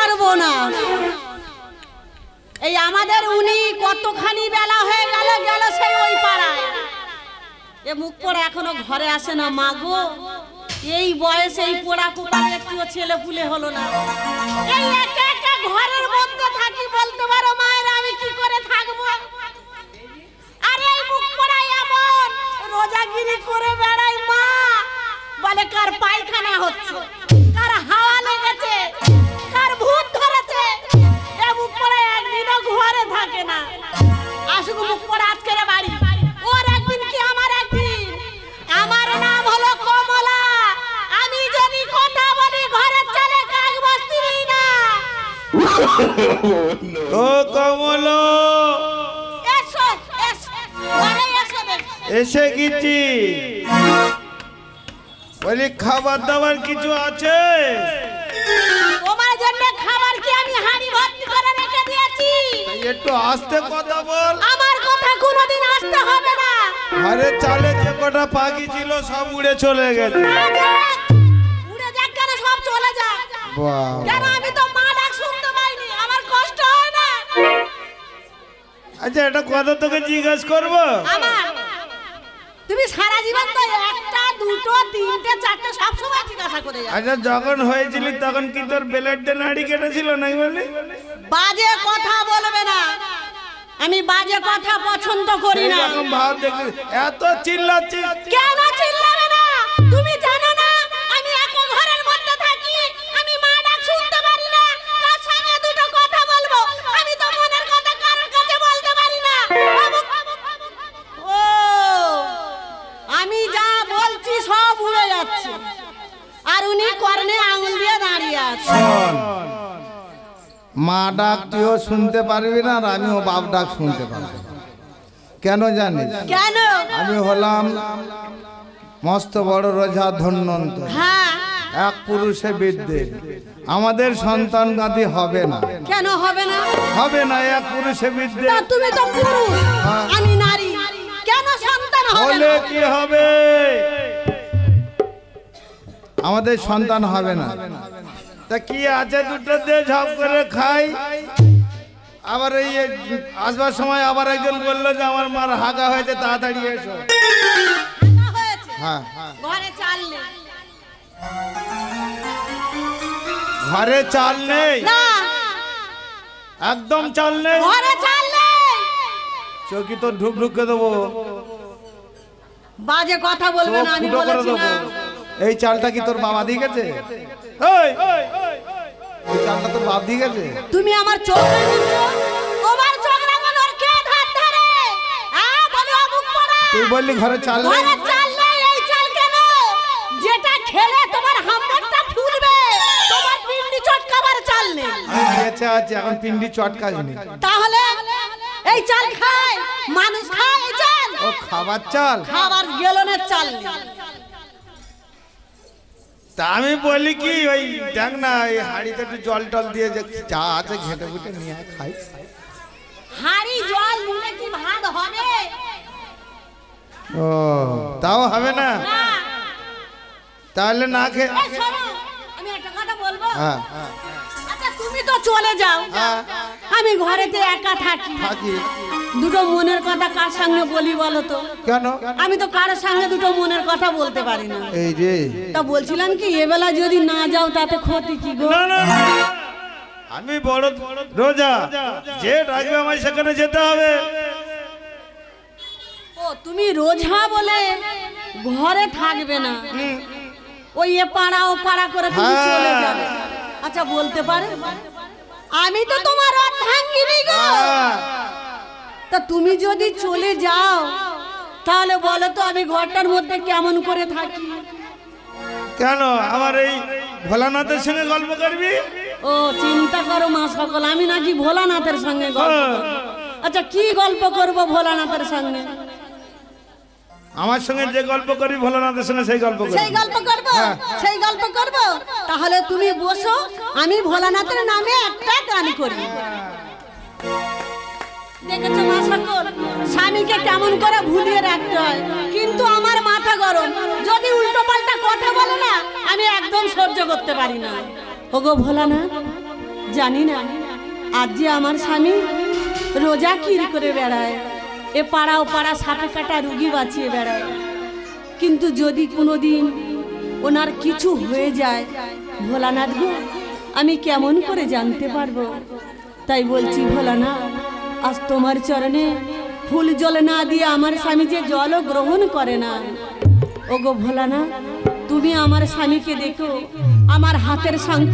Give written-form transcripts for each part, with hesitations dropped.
সর্বনাশ। এই আমাদের উনি কতখানি বেলা হয়ে গেল গেল সেই ওই পাড়ায়, এ মুখ পড়া এখনো ঘরে আসে না। মা গো, এই বয়সে এই পোড়া কুপার একটুও ছেলে পুলে হলো না। এই একা একা ঘরের মধ্যে থাকি, বলতে পারো মায়ের আমি কি করে থাকবো? আরে এই মুখ পড়া এমন রোজাগিরি করে বেড়াই, মা বলে কার পায়খানা হচ্ছে, কার হাওয়া লেগেছে, কার ভূত ধরেছে। এ মুখ পড়া একদিনও ঘরে থাকে না। আসুক মুখ পড়া আজকের বাড়ি, ওর একদিন কি আমার একদিন। আমার নাম হলো কমলা, আমি যদি কথা বলি ঘরের চালে কাক বসতিনি না। ও কমলা, এসো এসো, ঘরে এসো দেখি। এসে গেছি। বলি খাবার দাবার কিছু আছে? তোমার জন্য খাবার কি আমি হাঁড়ি ভর্তি করে রেখে দিয়েছি। একটু আস্তে কথা বল। আমার কথা কোনোদিন আসতে হবে না। ঘরে চালে যে কটা পাখি ছিল সব উড়ে চলে গেছে। উড়ে যাক কেন, সব চলে যাক। বাহ, কেন আমি তো মা ডাক শুনতে পাইনি, আমার কষ্ট হয় না। আচ্ছা এটা কথা তোকে জিজ্ঞেস করবো? আমার তুমি সারা জীবন তো একটা দুটো তিনটে চারটে সব সময় জিজ্ঞাসা করে যাও। আচ্ছা যখন হয়েছিল তখন কি তোর বেলেট দিয়ে নাড়ি কেটেছিল নাকি? বলি বাজে কথা বলবে না, আমি বাজে কথা পছন্দ করি না। এরকম ভাব দেখে এত চিল্লাচ্ছিস কেন চিল্লাবে না? তুমি জানো না আমি এক ঘরের মধ্যে থাকি, আমি মা ডাক শুনতে পারি না। কার সঙ্গে দুটো কথা বলবো, আমি তো মনের কথা কারোর কাছে বলতে পারি না। ও আমি যা বলছি সব উড়ে যাচ্ছে, আর উনি কর্ণে আঙুল দিয়ে দাঁড়িয়ে আছে। শোন, মা ডাক তুইও শুনতে পারবি না আর আমিও বাপ ডাক শুনতে পারবো না। কেন জানিস? কেন? আমি হলাম মস্ত বড় রোজা ধন্যন্ত, হ্যাঁ, এক পুরুষে বিদ্যে। আমাদের সন্তান গাদি হবে না। কেন হবে না? হবে না, এক পুরুষে বিদ্যে। তা তুমি তো পুরুষ, হ্যাঁ। আমি নারী, কেন সন্তান হবে হলে না? কি হবে? আমাদের সন্তান হবে না। তা কি আছে দুটো দিয়ে ঝপ করে খাই। আবার এই আসবার সময় আবার একজন বললো যে আমার মার হাগা হয়েছে, তাড়াতাড়ি এসো। তা হয়েছে। হ্যাঁ, ঘরে চাল নেই। ঘরে চাল নেই, না, একদম চাল নেই। ঘরে চাল নেই। চৌকি তো ঢুক ঢুকে দেবো, বাজে কথা বলবে না, আমি ফুটো করে বলেছি না। দেবো। এই চালটা কি তোর বাবা দিয়ে গেছে? এই, এই চালটা তোর বাপ দিয়ে গেছে? তুমি আমার চোখ রাঙাচ্ছো? তোমার চোখ রাঙানোর কে ধার ধরে? হ্যাঁ, বলো মুখ পড়া। তুই বললি ঘরে চাল নেই। ঘরে চাল নেই, এই চাল কেন? যেটা খেলে তোমার হাম্বরটা ফুলবে, তোমার পিন্ডি চটকাবার চাল নেই। আমি বেঁচে আছি, এখন পিন্ডি চটকাসনি। তাহলে এই চাল খায় মানুষ, খায় এই চাল? ও খাবার চাল? খাবার গেলনের চাল নেই। তা আমি বলি কি ওই দেখ না এই হাড়িতে একটু জল টল দিয়ে যে চা আছে ঘেটে ঘুটে নিয়ে আয়, খাই। হাড়ি জল নিলে কি ভাত হবে? ও তাও হবে না? না। তাহলে না খেয়ে এই শোনো, আমি একটা কথা বলবো। হ্যাঁ আচ্ছা তুমি তো চলে যাও, হ্যাঁ, আমি ঘরেতে একা থাকি। থাকি। দুটো মনের কথা কার সঙ্গে বলি বলো তো? কেন? আমি তো কারোর সঙ্গে দুটো মনের কথা বলতে পারি না। এই রে, তা বলছিলাম কি এবেলা যদি না যাও তাতে ক্ষতি কি গো? না, না, না, আমি বড় রোজা, যে ডাকবে আমায় সেখানে যেতে হবে। ও তুমি রোজা বলে ঘরে থাকবে না, ওই এ পাড়া ও পাড়া করে তুমি হ্যাঁ। চলে যাবে। আচ্ছা বলতে পারে আমি তো তোমার অর্ধাঙ্গিনী গো। হ্যাঁ। তা তুমি যদি চলে যাও তাহলে বলো তো আমি ঘরটার মধ্যে কেমন করে থাকি? কেন আমার এই ভোলানাথের সঙ্গে গল্প করবি? ও চিন্তা করো মা সকল, আমি নাকি ভোলানাথের সঙ্গে গল্প করব। আচ্ছা কি গল্প করব ভোলানাথের সঙ্গে? আমার সঙ্গে যে গল্প করি ভোলানাথের সঙ্গে সেই গল্প করি। সেই গল্প করব, সেই গল্প করব। তাহলে তুমি বসো, আমি ভোলানাথের নামে একটা গান করি। দেখেছো মা সকল, স্বামীকে কেমন করে ভুলিয়ে রাখতে হয়। কিন্তু আমার মাথা গরম, যদি উল্টো পাল্টা কথা বলে না আমি একদম সহ্য করতে পারি না। ওগো ভোলানাথ, জানি না আজ যে আমার স্বামী রোজা কির করে বেড়ায়, এ পাড়া ও পাড়া সাপে কাটা রুগী বাঁচিয়ে বেড়ায়, কিন্তু যদি কোনোদিন ওনার কিছু হয়ে যায়, ভোলানাথ গো আমি কেমন করে জানতে পারবো? তাই বলছি ভোলানাথ, আজ তোমার চরণে ফুল জল না দিয়ে আমার স্বামী যে জলও গ্রহণ করে না, ও গো ভোলানাথ তুমি আমার স্বামীকে দেখো, আমার হাতের শঙ্খ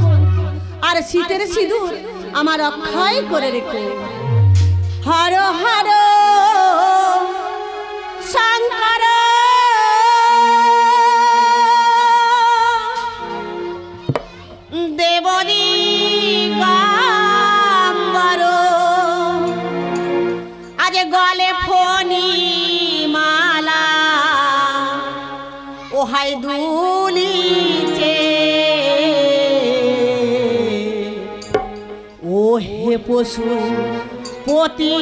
আর শীতের সিঁদুর আমার অক্ষয় করে রেখো। হর হর শঙ্কর দেবরী গাম্বর, আজ গলে ফণি মালা ওহাই দুলিছে, ও হে পশু পতি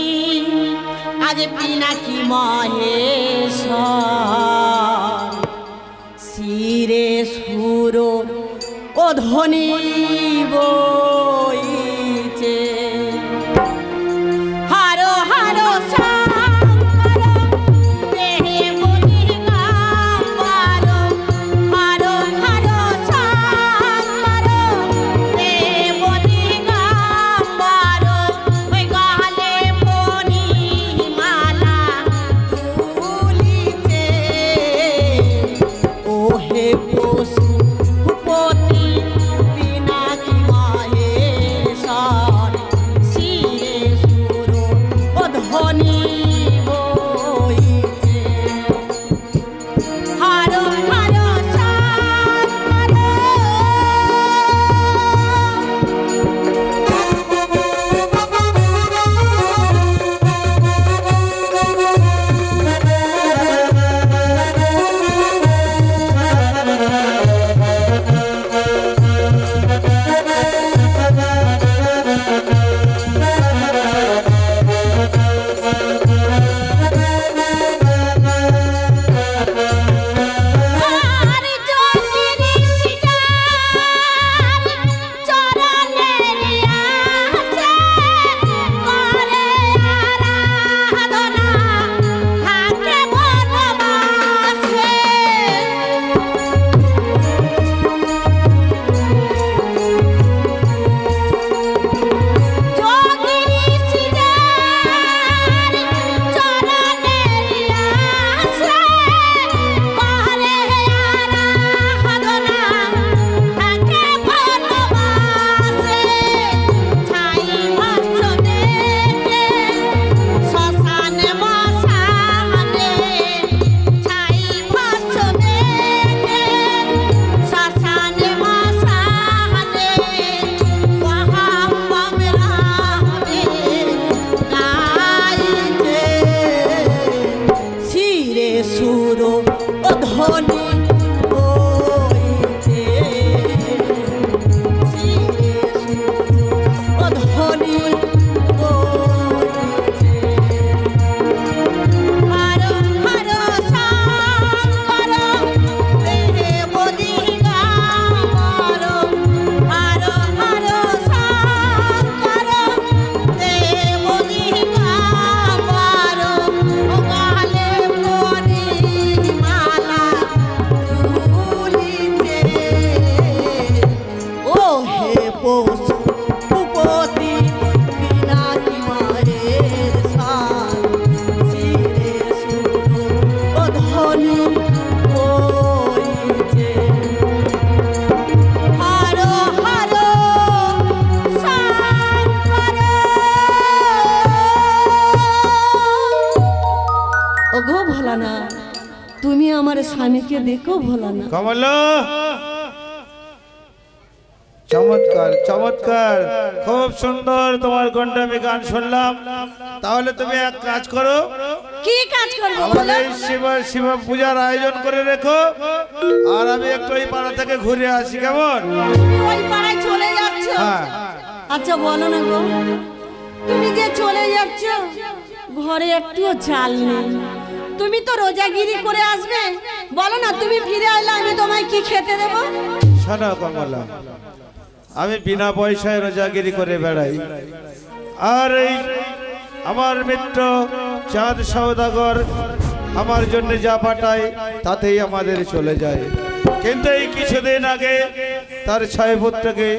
আজ পিনাকি মহেশ, শিরে সুর ও ধ্বনি বইছে। হর হর শঙ্কর দেবরী গাম্বর, হর হর শঙ্কর দেবরী গাম্বর, ওই গলে ফণি মালা দুলিছে, ও হে পশু পতি পিনাকি মহেশ্বর, শিরে সুর ও ধ্বনি বইছে। হর হর শঙ্কর আর যদি ঋষিজার চরণের আছে, করে আরাধনা থাকে বনবাসে। যোগী ঋষিজার চরণের আছে, করে আরাধনা থাকে বনবাসে। ছাই ভস্ম দেখে শ্মশানে মশানে, ছাই ভস্ম দেখে শ্মশানে মশানে, মহাম্মম রামে গাইছে, শিরে সুর ও ধ্বনি বইছে, শিরে সুর ও ধ্বনি বইছে। হর হর শঙ্কর দেবরী গাম্বর, হর হর শঙ্কর দেবরী গাম্বর, ও গলে ফণি মালা দুলিছে, ও হে পশু পতি পিনাকি মহেশ্বর, শিরে সুর ও ধ্বনি বইছে। হর হর শঙ্কর। ওগো ভোলানাথ তুমি আমার স্বামীকে দেখো ভোলানাথ। কমল, চমৎকার চমৎকার, খুব সুন্দর তোমার কণ্ঠে আমি গান শুনলাম। তাহলে তুমি এক কাজ করো, কি কাজ করবো বলো? আমাদের শিব পূজার আয়োজন করে রেখো, আর আমি একটু এই পাড়া থেকে ঘুরে আসি, কেমন? তুমি ওই পাড়ায় চলে যাচ্ছ? হ্যাঁ। আচ্ছা বলো না গো, তুমি যে চলে যাচ্ছ ঘরে একটুও চাল নেই, তুমি তো রোজাগিরি করে আসবে, বলো না তুমি ফিরে আসলে আমি তোমায় কি খেতে দেবো? শোনো কমলা, আমি বিনা পয়সায় রোজাগিরি করে বেড়াই, আর এই আমার মিত্র চাঁদ সওদাগর আমার জন্য যা পাঠায় তাতেই আমাদের চলে যায়। কিন্তু এই কিছুদিন আগে তার 6 পুত্রকে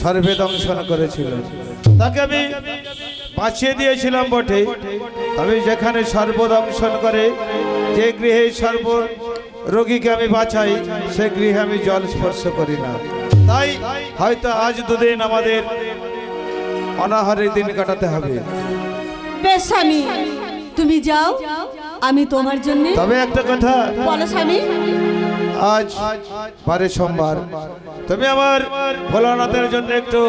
সর্বে দংশন করেছিল। তাকে আমি বাঁচিয়ে দিয়েছিলাম বটে, তবে যেখানে সর্বদংশন করে, যে গৃহে সর্ব রোগীকে আমি বাঁচাই, সে গৃহে আমি জল স্পর্শ করি না। তাই হয়তো আজ দুদিন আমাদের অনাহারের দিন কাটাতে হবে। বেশ স্বামী, তুমি যাও, আমি তোমার জন্য। তবে একটা কথা, বলো স্বামী। আজ পারে সোমবার, তুমি আমার ভোলানাথের জন্য একটু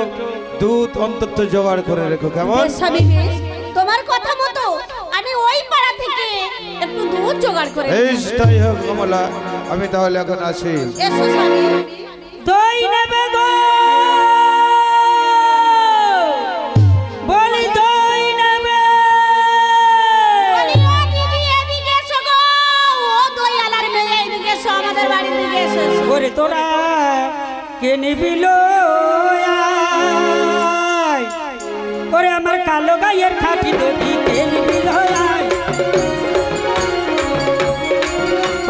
দুধ অন্তত জোগাড় করে রেখো, কেমন? বেশ স্বামী, বেশ। তোমার কথা মতো আমি ওই পাড়া থেকে একটু দুধ জোগাড় করে বেশ, তাই হোক কমলা, আমি তাহলে এখন আসি। এসো স্বামী। দই নেবে গো, বলি দই নেবে। বলি, ও দিদি, এদিকে এসো গো। ও দয়ালার মেয়ে, এদিকে এসো, আমাদের বাড়ির দিকে এসো, এসো। ওরে তোরা কে নিবিল, ওরে আমার কালো গায়ের খাঁটি দই কে নিবিল,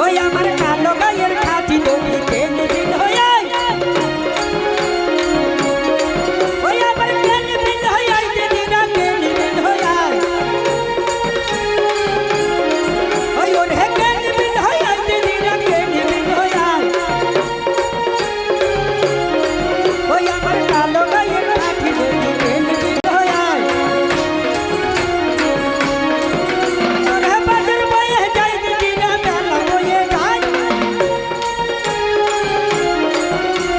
ওই আমার কালো গায়ের খাঁটি দই কে নিবিল, ওই আমার কে নিবিল, দিদিরা কে নিবিল, ওই ওরে কে নিবিল, দিদিরা কে নিবিল, ওই আমার কালো গায়ের খাঁটি দই কে নিবিল, ওরে বাজার বয়ে যাই দিদিরা বেলা বয়ে যায়,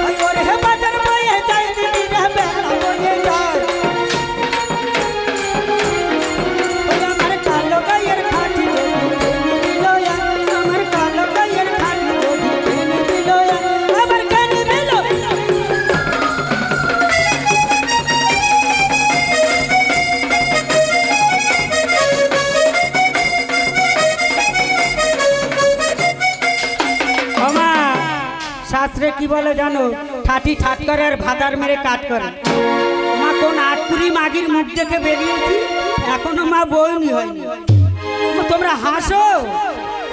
ওই ওরে বাজার বয়ে যাই দিদিরা বেলা বয়ে যায়, ওই আমার কালো গায়ের খাঁটি দই কে নিবিল, আমার কালো গায়ের খাঁটি দই কে নিবিল, আমার কে নিবিল। ওমা, শাস্ত্রে কি বলে জানো? ঠাটি ঠাট করে আর ভাতার মেরে কাট করে। মা কোন আটকুড়ি মাগির মুখ দেখে বেরিয়েছি, এখনো মা বইনি হয়নি। মা, তোমরা হাসো,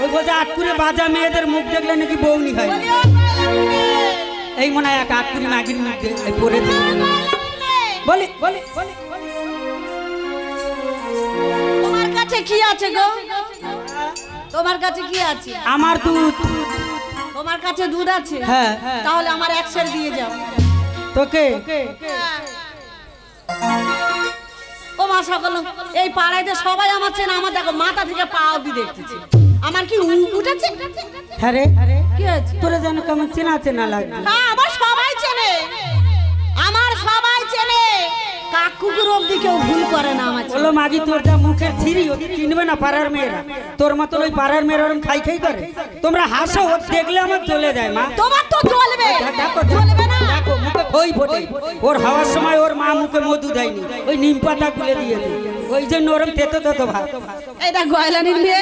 ওই বোঝা আটকুড়ে বাজা মেয়েদের মুখ দেখলে নাকি বউনি হয়নি। বলি, ও দয়ালার মেয়ে। এই মনে হয় এক আটকুড়ি মাগির মুখ দেখে পড়ে ও দয়ালার মেয়ে। বলি বলি বলি তোমার কাছে কি আছে গো? তোমার কাছে কি আছে? আমার দুধ। তোমার কাছে দুধ আছে? হ্যাঁ। তাহলে আমার 1 সের দিয়ে যাও। তোকে ও মা, সকল এই পাড়াইতে সবাই আমার চেন, আমার দেখো মাথা থেকে পা অবধি দেখতেছে। আমার কি উঠেছে? হ্যাঁ রে, কি আছে? তোরা যেন কেমন চেনা চেনা লাগবে। না, আমার সবাই চেনে, আমার সবাই চেনে। কাকুকুর অবধি কেউ ভুল করে না আমার চেনে। বলো মাগি, তোর যা মুখের ছিরি ও কিনবে না পাড়ার মেয়েরা। তোর মতন ওই পাড়ার মেয়েরা ওরম খাই খাই করে। তোমরা হাসো, ও দেখলে আমার চলে যায় মা। তোমার তো জ্বলবে, দেখো জ্বলবে না? দেখো মুখে খই ফোটে। ওর হওয়ার সময় ওর মা মুখে মধু দেয়নি, ওই নিম পাতা গুলে দিয়েছে, ওই জন্য ওরম তেতো তেতো ভাত। এটা গয়লানির মেয়ে।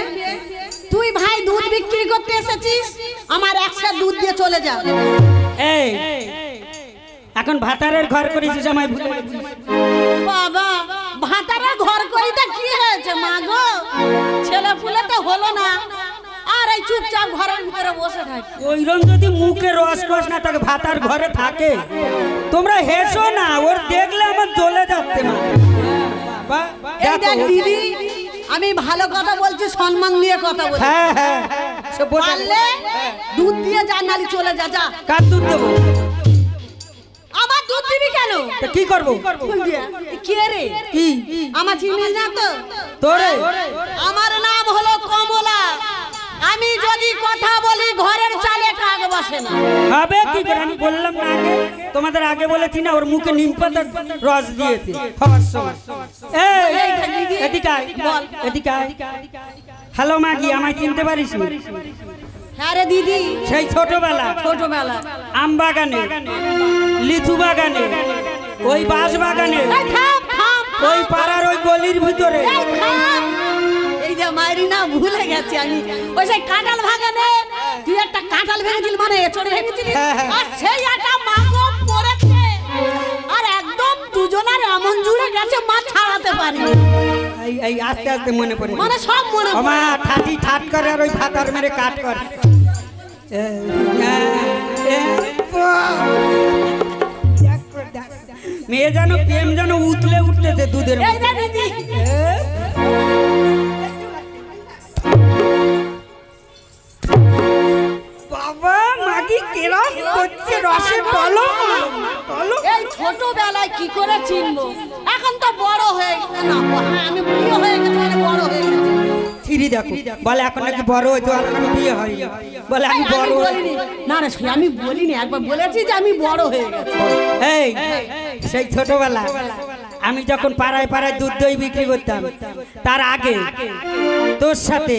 তুই ভাই দুধ বিক্রি করতে এসেছিস, আমার 1 সের দুধ দিয়ে চলে যা। এই এখন ভাতারের ঘর করেছিস, আমায় ভুলে গেছিস। বাবা, ভাতারা ঘর করিতে কি হয়েছে মা গো? ছেলে ফুলে তো হলো না, আর এই চুপচাপ ঘরের ভিতরে বসে থাকে। ওইরকম যদি মুখে রস কস না থাকে, ভাতার ঘরে থাকে। তোমরা হেসো না, ওর দেখলে আমার জ্বলে যাচ্ছে মা। বাবা, এই দেখ দেখো। দিদি, আমি ভালো কথা বলছি, সম্মান দিয়ে কথা বলছি। হ্যাঁ হ্যাঁ, সে বোঝা পারলে দুধ দিয়ে যা, নালি চলে যা। যা। কার দুধ দেবো? আবার দুধ দিবি কেন? তা কি করবো? ফুল দিয়া। কে রে? কি আমার চিনিস না তো? তোরে? আমার নাম হলো কমলা। আমি যদি কথা বলি, ঘরের চালে কাক বসে না। হবে কি করে? আমি বললাম না আগে, তোমাদের আগে বলেছি না, ওর মুখে নিম পাতার রস দিয়েছে খাওয়ার সময়। এই এদিকে আয়, বল। এদিকে আয়। হ্যালো মাগি, আমায় চিনতে পারিস? হ্যাঁ রে দিদি, সেই ছোটবেলা ছোটবেলা। আম বাগানে, লিচু বাগানে, ওই বাঁশ বাগানে, এই থাম, থাম, ওই পাড়ার ওই গলির ভিতরে। এই থাম। এই যে মাইরি না, ভুলে গেছি আমি। ওই সেই কাঁঠাল বাগানে তুই একটা কাঁঠাল ভেঙেছিল, মানে এচড়ে ভেঙেছিলি, হ্যাঁ, হ্যাঁ। আর সেই একটা মাগো পড়েছে। গেছে মা ছাড়াতে পারি এই আস্তে আস্তে মনে পড়ে মানে সব মনে পড়ে। ওমা ঠাটি ঠাট করে আর ওই ভাতার মেরে কাট করে মেয়ে যেন প্রেম যেন উতলে উঠতেছে দুধের এই যে দিদি বাবা মাগি কেরম করছে রসে টলো টলো এই ছোটবেলায় কি করে চিনবো এখন তো বড় হয়ে গেছে না হ্যাঁ আমি বিয়ে হয়ে গেছে মানে বড় হয়ে গেছে ছিড়ি দেখো বলে এখন নাকি বড় হয়েছে আর এখন বিয়ে হয়নি বলে আমি বড় বলিনি না না সে আমি বলিনি একবার বলেছি যে আমি বড় হয়ে গেছি এই সেই ছোটবেলা আমি যখন পাড়ায় পাড়ায় দুধ দই বিক্রি করতাম তার আগে তোর সাথে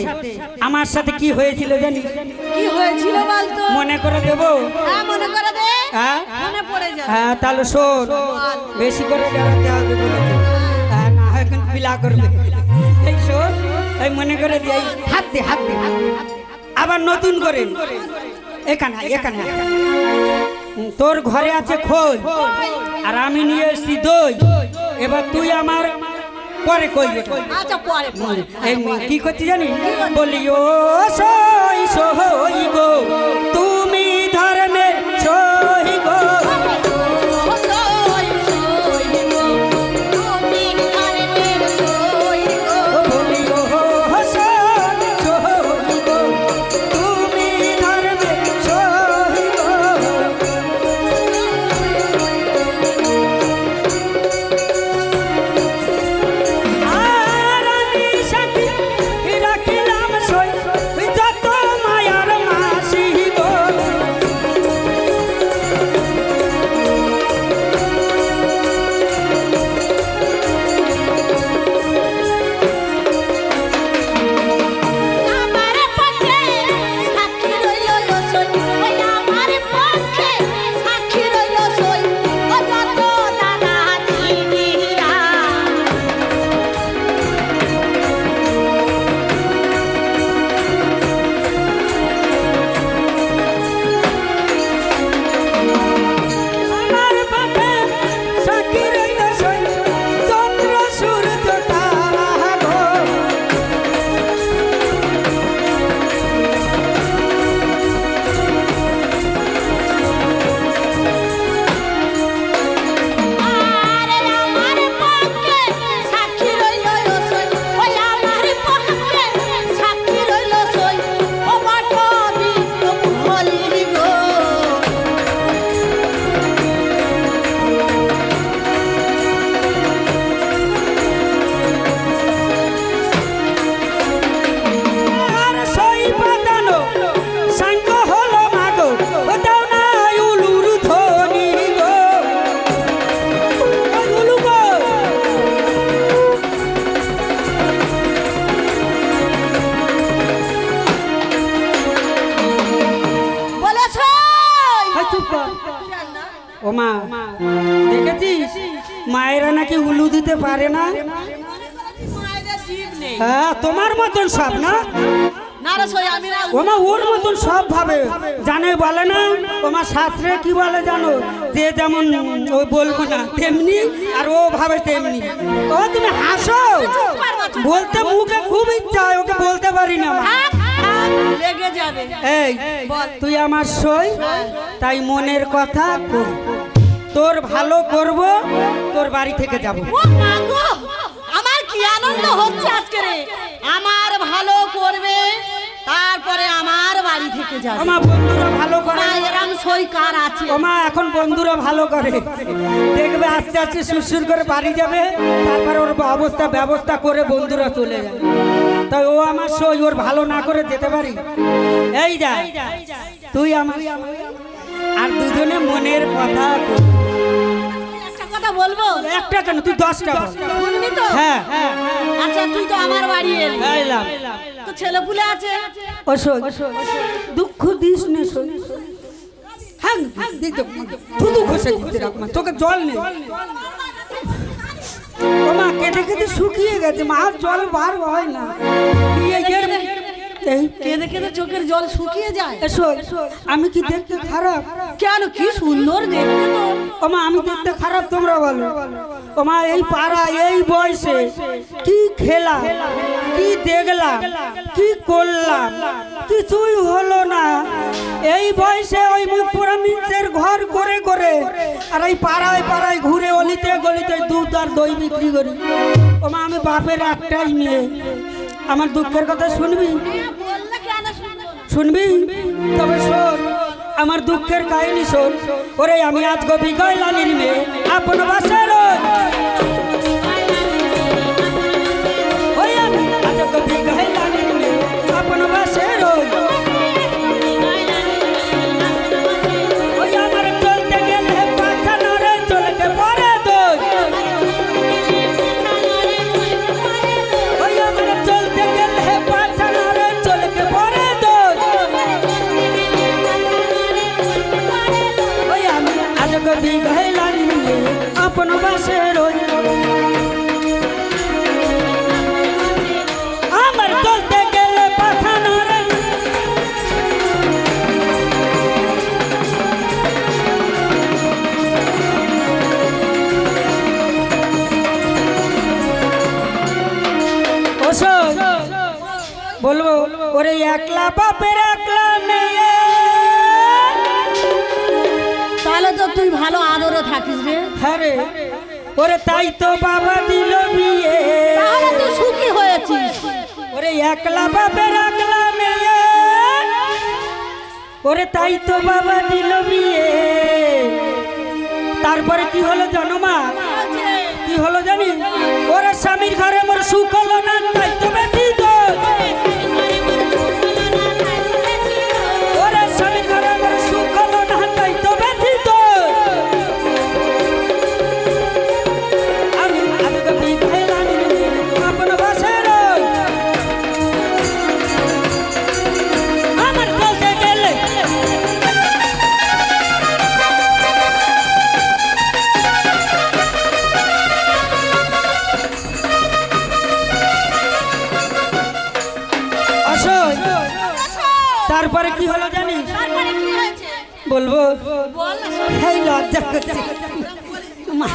আমার সাথে কি হয়েছিল জানি কি হয়েছিল বলতো মনে করে দেবো হ্যাঁ মনে করে দে হ্যাঁ মনে পড়ে যাবে হ্যাঁ তাহলে শোন বেশি করে বেড়াতে হবে বলেছে হ্যাঁ না হয় কিন্তু পিলা করবে এই শোন এই মনে করে দিয়ে হাত দে হাত দে আবার নতুন করে এখানে এখানে তোর ঘরে আছে খোল আর আমি নিয়ে এসেছি দই এবার তুই আমার পরে কই আচ্ছা পরে পরে এই কি করছি জানি বলি ও সই সই গো তুমি ধর্মের সই গো বলি ও সই সই গো তুমি ধর্মের সই গো আর আমি সাথী রাখিলাম সই যত মায়ার মাসি গো আমার পক্ষে সাক্ষী রইল সই ওই আমার পক্ষে সাক্ষী রইল সই ও যত দাদা দিদিরা আমার পথে সাক্ষী রইল সই চন্দ্র সূর্য তারা গো আরে আমার পক্ষে সাক্ষী রইল সই ওই আমার পক্ষে সাক্ষী রইল সই ও বট বিষ্ণু বলি গো আর সই পাতানো সাঙ্গ হলো মাগো ও দাও না উলুর ধ্বনি গো ওই উলু গো বলেছ এই চুপ কর ও মা দেখেছিস মায়েরা নাকি উলু দিতে পারে না মায়েদের জীব নেই হ্যাঁ তোমার মতন সব না না রে সই আমি না ওমা ওর মতন সব ভাবে জানে বলে না ওমা শাস্ত্রে কি বলে জানো যে যেমন ও বলবো না তেমনি আর ও ভাবে তেমনি ও তুমি হাসো বলতে মুখে খুব ইচ্ছা হয় ওকে বলতে পারি না মা। থাক, থাক, লেগে যাবে এই তুই আমার সই তাই মনের কথা কর তোর ভালো করব তোর বাড়ি থেকে যাব ও মা গো আমার কি আনন্দ হচ্ছে আজকে রে আমার ভালো করবে তারপরে আমার বাড়ি থেকে যাবে আমার বন্ধুরা ভালো করে মা এরম সই কার আছে ওমা এখন বন্ধুরা ভালো করে দেখবে আস্তে আস্তে সুরসুর করে বাড়ি যাবে তারপর ওর ব্যবস্থা করে বন্ধুরা চলে যায় তাই ও আমার সই ওর ভালো না করে যেতে পারি এই যা তুই আমার আর দুজনে মনের কথা কর। একটা কথা বলবো একটা কেন তুই 10টা বল শুনবি তো হ্যাঁ আচ্ছা তুই তো আমার বাড়ি এলি এলাম তো ছেলে পুলে আছে ও সই দুঃখ দিস না সই হ্যাঁ শুধু ঘষে দিতে রাখ মা তোকে জল নেই ও মা কেটে কেটে শুকিয়ে গেছে মা আর জল বার হয় না এই কেঁদে কেঁদে চোখের জল শুকিয়ে যায় এসো আমি কি দেখতে খারাপ কেন কি সুন্দর দেখতে তো ও মা আমি দেখতে খারাপ তোমরা বলো ও মা এই পাড়া এই বয়সে কি খেলাম, কি দেখলাম, কি করলাম, কিছুই হলো না। এই বয়সে ওই মুখ পোড়া মিঞ্চের ঘর করে করে আর এই পাড়ায় পাড়ায় ঘুরে অলিতে গলিতে দুধ আর দই বিক্রি করি। ও মা আমি বাপের একটাই মেয়ে, আমার দুঃখের কথা শুনবি? শুনবি? তবে শোন আমার দুঃখের কাহিনী শোন। ওরে আমি আজ গবি গয়লানির মেয়ে আপন বাসার, ওই আমি আজ গবি গয়লানির মেয়ে আপন বাসার। ওই আমার চলতে গেলে পাছা নড়ে চলতে পড়ে দই, ওই আমার চলতে গেলে পাছা নড়ে চলতে পড়ে দই। ওই আমি আজ গবি গয়লানির মেয়ে আপন বাসার, আমার চলতে গেলে পাছা নড়ে। বলবো ওরে একলা বাপের একলা মেয়ে, তাহলে তো তুই ভালো আদরে থাকিস রে। হ্যাঁ রে, ওরে তাই তো বাবা দিল বিয়ে, তাহলে তুই সুখী হয়েছিস। ওরে একলা বাপের একলা মেয়ে, ওরে তাই তো বাবা দিল বিয়ে। তারপরে কি হলো জানো মা? কি হলো জানি? ওরে স্বামীর ঘরে মোর সুখ হলো না, তাই তো ব্যতীত। ওরে স্বামীর ঘরে মোর সুখ হলো না, তাই তো ব্যতীত। আমি আজকে বিখাইলাম আপন বাসার, আমার চলতে গেলে তারপরে কি হলো জানিস? তারপরে কি হয়েছে বলবো? বল না। এই লজ্জা করছে মা,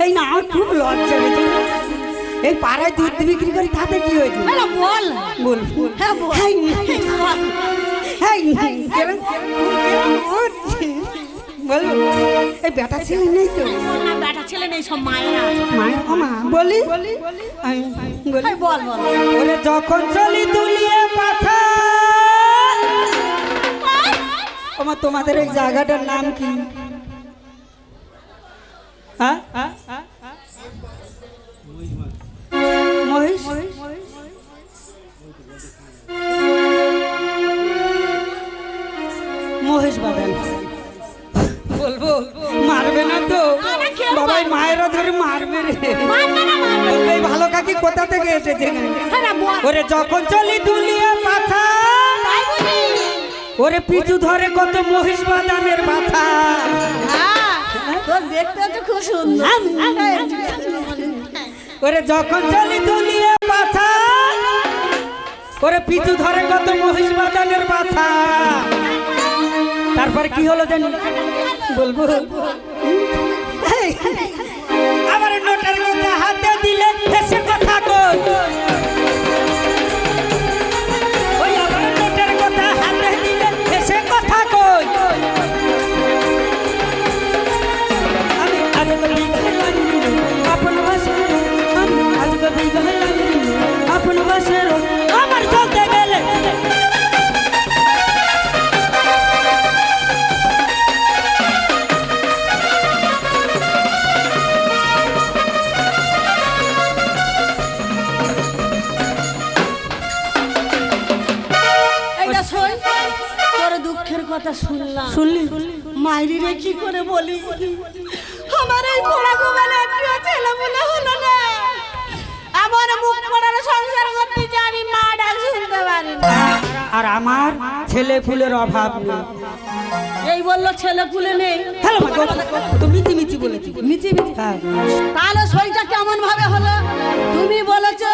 এই না আমার খুব লজ্জা হয়েছে। এই পাড়ায় দুধ বিক্রি করি, তাতে কি হয়েছে? আরে বল। বল। হ্যাঁ বল। এই, বল। এই, কেরম- কেরম হচ্ছে? বলবো এই বেটা ছেলে নেই তো? না বেটা ছেলে নেই, সব মায়েরা আছে। মায় ও মা বলি আমি বলি এই বল বল। ওরে যখন চলি দুলিয়ে পাথা। ওমা তোমাদের এই জায়গাটার নাম কি? হ্যাঁ মহিষ মহিষ বাগান। বলবো মারবে না তো? বাবাই মায়েরা ধরে মারবে রে। মারবে না, মারবে না। বলবে, এই ভালো কাকি কোথা থেকে এসেছে? আরে বল। ওরে যখন চলি দুলিয়ে পাথা, তাই বলি। ওরে পিছু ধরে কত মহিষ বাদামের মাথা। হ্যাঁ, তোর দেখতে তো খুব সুন্দর। ওরে যখন চলি দুলিয়ে পাথা, ওরে পিছু ধরে কত মহিষ বাদামের মাথা। তারপর কি হলো জানি? বলবো এই, আবার নোটের কথা হাতে দিলে হেসে কথা কই। ওই আবার নোটের কথা হাতে দিলে হেসে কথা কই। আমি আজকে বিঘাইলাম আপন বাসের, আমি আজকে বিঘাইলাম আপন বাসের। আমার চলতে গেলে এইটা শোন, তোর দুঃখের কথা শুনলাম। শুনলি? মাইরি রে কি করে বলি, আমার এই পোড়া গোবালে একটু ছেলে বলে হলো না। আমার মুখ পড়ার সংসার করতে যে আমি মা ডাক শুনতে পারি না। আর আমার ছেলে ফুলের অভাব নেই। এই বললো ছেলে পুলে নেই। হ্যালো মা, তো মিচি মিচি বলেছি। মিচি মিচি। হ্যাঁ তাহলে সইটা কেমন ভাবে হলো? তুমি বলেছো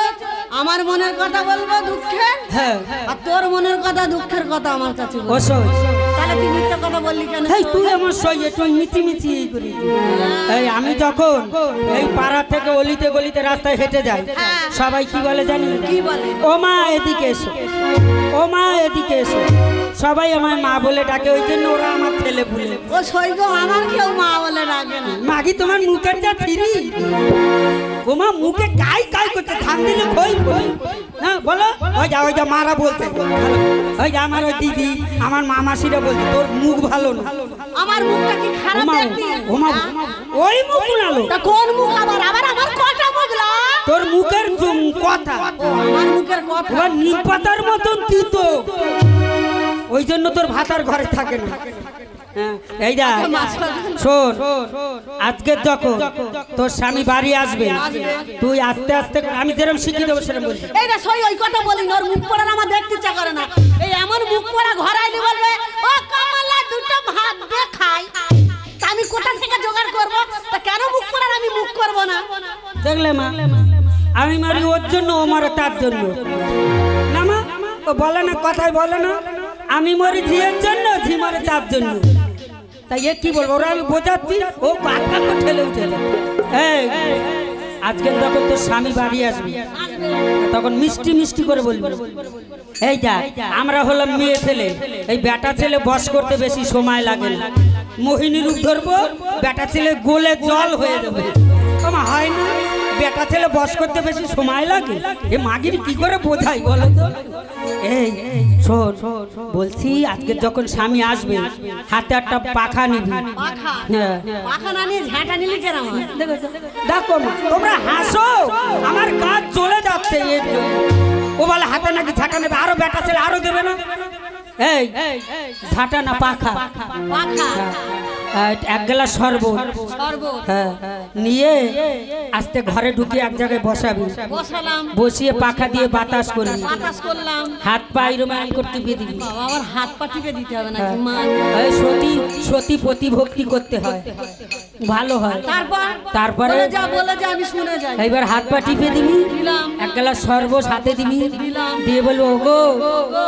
আমার মনের কথা বলবো দুঃখে, হ্যাঁ আর তোর মনের কথা দুঃখের কথা আমার কাছে বলবো। অসহ্য। তাহলে তুই মিথ্যা কথা কথা বললি কেন? এই তুই আমার সই একটু মিচি এই করি। এই আমি যখন এই পাড়া থেকে অলিতে গলিতে রাস্তায় হেঁটে যাই, সবাই কি বলে জানি? কি বলে? ও মা এদিকে এসো, ও মা এদিকে এসো। সবাই আমায় মা বলে ডাকে, ওই জন্য ওরা আমার ছেলে ভুলে। ও সৈগ আমার কেউ মা বলে ডাকে না। মাগি তোমার মুখের যা থিরি, ও মা মুখে কাই কাই করছে, ধান দিলে খই বলি না বলো। ওই যা মারা বলছে, ওই যা আমার ওই দিদি আমার মামাসিরা বলছে তোর মুখ ভালো না। আমার মুখটা কি খারাপ দেখতে? ওই মুখ নালো তা কোন মুখ? আবার আবার আমার কটা মুখলা? তোর মুখের কথা, আমার মুখের কথা এবার নিম পাতার মতন তিতো, ওই জন্য তোর ভাতার ঘরে থাকে না। এই যা শোন, আজকে যখন তোর স্বামী বাড়ি আসবে, তুই আস্তে আস্তে, আমি যেরকম শিখিয়ে দেবো সেরকম বলবি। এই রে সই ওই কথা বলি, ওর মুখ পড়া আমার দেখতে ইচ্ছা করে না। এই এমন মুখ পড়া ঘরে আইলি বলবে ও কমলা দুটো ভাত দে খাই, তা আমি কোথা থেকে জোগাড় করব? তা কেন মুখ পড়ার আমি মুখ করব না? দেখলে মা, আমি মারি ওর জন্য, ও মারে তার জন্য না। মা ও বলে না, কথাই বলে না, আমি মরি ঝিয়ের জন্য, ঝি মরে তার জন্য। তাই এ কি বলবো, ওরা আমি বোঝাচ্ছি, ও কাকা ঠেলে উঠেছে। এই আজকে যখন তোর স্বামী বাড়ি আসবি, তখন মিষ্টি মিষ্টি করে বলবি, এই যা আমরা হলাম মেয়ে ছেলে, এই বেটা ছেলে বস করতে বেশি সময় লাগে না। মোহিনী রূপ ধরবো, বেটা ছেলে গোলে জল হয়ে যাবে। আমার হয় না, বেটা ছেলে বস করতে বেশি সময় লাগে। এ মাগির কি করে বোঝাই বলো তো? এই শোন, বলছি আজকে যখন স্বামী আসবে, হাতে একটা পাখা নিবি। পাখা? হ্যাঁ। পাখা না নিয়ে ঝাঁটা নিলি কেন? দেখো মা, তোমরা হাসো, আমার কাজ চলে যাচ্ছে এর জন্য। ও বলে হাতে নাকি ঝাঁটা নেবে, আরো বেটা ছেলে আরো দেবে না। এই ঝাঁটা না পাখা, পাখা এক গ্লাস শরবত শরবত হ্যাঁ নিয়ে আস্তে ঘরে ঢুকিয়ে এক জায়গায় বসাবি, বসালাম, বসিয়ে পাখা দিয়ে বাতাস করবি, বাতাস করলাম, হাত পা এরম করে টিপে দিবি। বাবা আমার হাত পা টিপে দিতে হবে নাকি মা? এই সতী প্রতিভক্তি করতে হয়, ভালো হয়। তারপরে বলে যা আমি শুনে যাই। এইবার হাত পা টিপে দিবি, দিলাম, এক গ্লাস শরবত হাতে দিবি, দিলাম, দিয়ে বলবো ওগো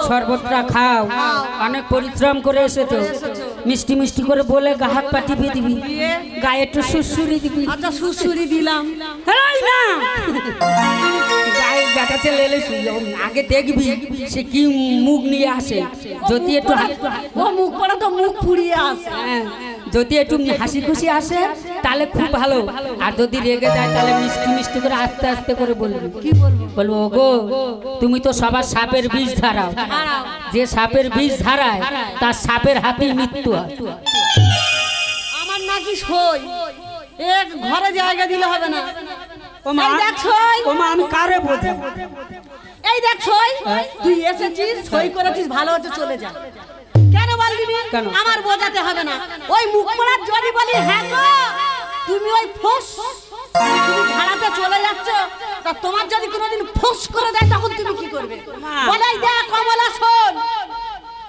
শরবতটা খাও, অনেক পরিশ্রম করে এসেছো। মিষ্টি মিষ্টি করে বলে হাত পা টিপে দিবি, দিয়ে গায়ে একটু সুরসুরি দিবি। আচ্ছা সুসুরি দিলাম। এই না গায়ে বেটা ছেলে এলে আগে দেখবি সে কি মুখ নিয়ে আসে। যদি একটু ও মুখ পড়া তো মুখ ফুরিয়ে আসে। হ্যাঁ, যদি একটু হাসি খুশি আসে তাহলে খুব ভালো, আর যদি রেগে যায় তাহলে মিষ্টি মিষ্টি করে আস্তে আস্তে করে বলবি। কি বলবো? বলবো ওগো তুমি তো সবার সাপের বিষ ধারাও, যে সাপের বিষ ধারায় তার সাপের হাতেই মৃত্যু হয়। আমার নাকি সই এক ঘরে জায়গা দিলে হবে না। ও মা, এই দেখ সই, ও মা আমি কারে বোঝাই? এই দেখ সই, তুই এসেছিস সই করেছিস, ভালো হচ্ছে চলে যা। কেন বলবি? কেন? আমার বোঝাতে হবে না। ওই মুখ পড়ার যদি বলি হ্যাঁ গো তুমি ওই ফোস তুমি ঝাড়াতে চলে যাচ্ছ, তা তোমার যদি কোনোদিন ফোস করে দেয় তখন তুমি কি করবে? বলে এই দেখ কমলা শোন,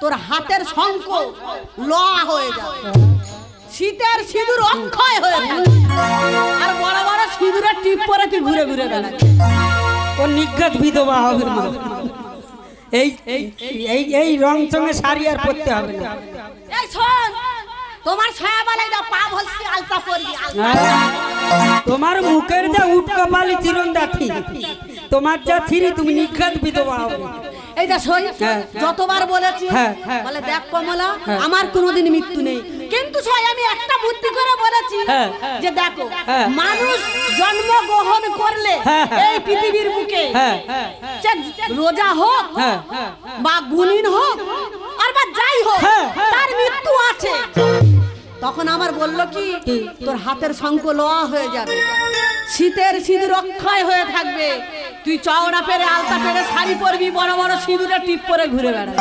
তোর হাতের শঙ্খ লোয়া হয়ে যাবে, শীতের সিঁদুর অক্ষয় হয়ে যাবে, আর বড় বড় সিঁদুরের টিপ পরে তুই ঘুরে ঘুরে বেড়াবি। ও নিজ্ঞাত বিধবা হবে মা। এই এই এই রং চঙে শাড়ি আর পরতে হবে না। এই শোন, তোমার ছায়া বলে দাও পা ভলসি আলতা পরবি, আলতা। তোমার মুখের যা উট কপালি চিরন্দাথি, তোমার যা থিরি তুমি নিজ্ঞাত বিধবা হবে। এই দেখ সই, যতবার বলেছি বলে দেখ কমলা আমার কোনোদিন মৃত্যু নেই, কিন্তু সই আমি একটা বুদ্ধি করে বলেছি যে দেখো মানুষ জন্মগ্রহণ করলে এই পৃথিবীর বুকে রোজা হোক বা গুণীন হোক আর বা যাই হোক তার মৃত্যু আছে। তখন আমার বললো কি তোর হাতের শঙ্খ লোয়া হয়ে যাবে, শীতের সিঁদুর অক্ষয় হয়ে থাকবে, তুই চওড়া পেরে আলতা পেরে শাড়ি পরবি, বড় বড় সিঁদুরে টিপ পরে ঘুরে বেড়াবি।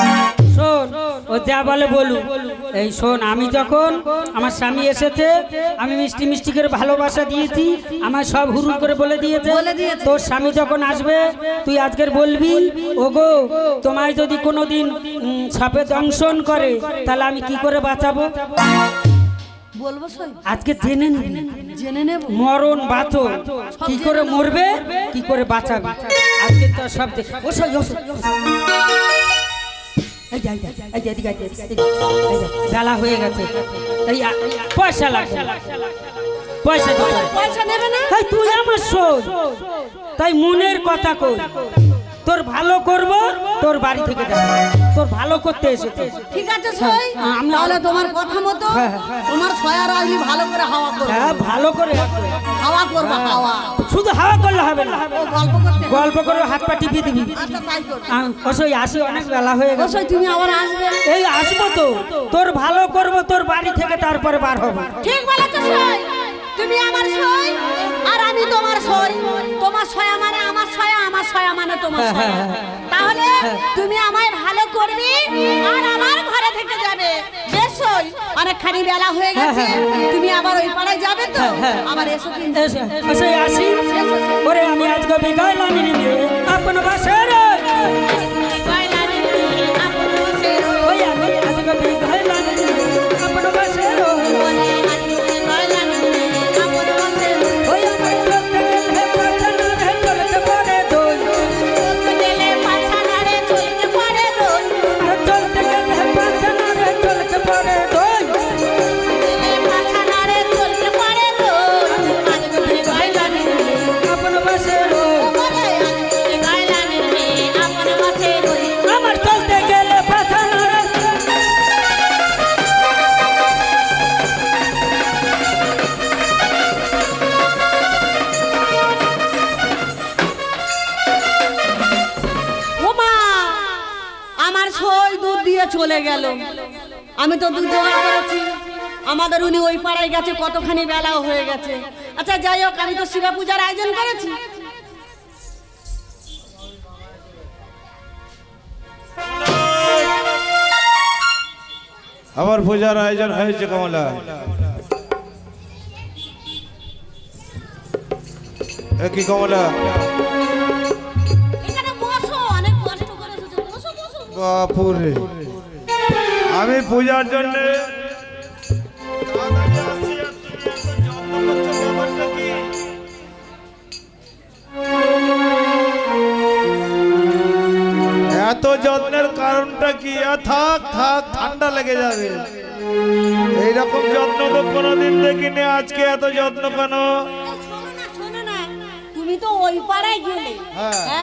শোন ও যা বলে বলু, এই শোন আমি যখন আমার স্বামী এসেছে আমি মিষ্টি মিষ্টি করে ভালোবাসা দিয়েছি, আমার সব হুরুর করে বলে দিয়েছে। তোর স্বামী যখন আসবে তুই আজকের বলবি ওগো তোমায় যদি কোনোদিন সাপে দংশন করে তাহলে আমি কি করে বাঁচাবো। বলবো সই, আজকে জেনে নিবি, জেনে নেব মরণ বাঁচন কি করে মরবে কি করে বাঁচাবে আজকে তো সব ও সই এই যে, এদিকে, এদিকে। এই যে, বেলা হয়ে গেছে পয়সা লাগবে পয়সা দিতে হবে। পয়সা নেবে না? তাই তুই আমার শোন, তাই মনের কথা কই, তোর ভালো করব, তোর বাড়ি থেকে যাবো, তোর ভালো করতে এসেছে। ঠিক আছে সই, আমি তাহলে তোমার কথা মতো হ্যাঁ, তোমার ছয়ার আসলি ভালো করে হাওয়া করবে। হ্যাঁ ভালো করে হাওয়া করবে হাওয়া। শুধু হাওয়া করলে হবে না, ও গল্প করতে গল্প করে হাত পা টিপিয়ে দিবি। আচ্ছা তাই করবে। অসই আসি, অনেক বেলা হয়ে ও গেছে। সই তুমি আবার আসবে। এই আসবো তো, তোর ভালো করব, তোর বাড়ি থেকে তারপরে বার হবো। ঠিক বলেছো সই, তুমি আমার সই আর আমি তোমার সই। তোমার ছয়া মানে আমার ছয়া, আমার ছয়া মানে তোমার ছয়া। তাহলে তুমি আমায় ভালো করবে আর আমার ঘরে থেকে যাবে। বেশ সই, অনেকখানি বেলা হয়ে গেছে, তুমি আবার ওই পাড়ায় যাবে তো? আবার এসো কিন্তু। অসই আসি, ওরে আমি আজকে বিকাল আমি আপন বাসার ওই আমি আজকে বিকাল আপন বাসার ওই আমার চলতে গেলে চলতে পারে দই, চলতে গেলে চলতে পারে দই। আপন বাসার আমার চলতে গেলে পাছানারে ও মা, আমার সই দুধ দিয়ে চলে গেল। আমি তো দুধ জোগাড় করেছি, আমাদের উনি ওই পাড়ায় গেছে, কতখানি বেলাও হয়ে গেছে। আচ্ছা যাই হোক, আমি তো শিবা পূজার আয়োজন করেছি। আমার পূজার আয়োজন হয়েছে কমলা। এ কি কমলা? এখানে বসো, অনেক কষ্ট করে এসেছো, বসো বসো। বাপুরে, আমি পূজার জন্য এত যত্নের কারণটা কি? থাক থাক, ঠান্ডা লেগে যাবে। এইরকম যত্ন তো কোনোদিন দেখিনি, আজকে এত যত্ন কেন? শোনো না, শোনো না, তুমি তো ওই পাড়ায় গেলে। হ্যাঁ।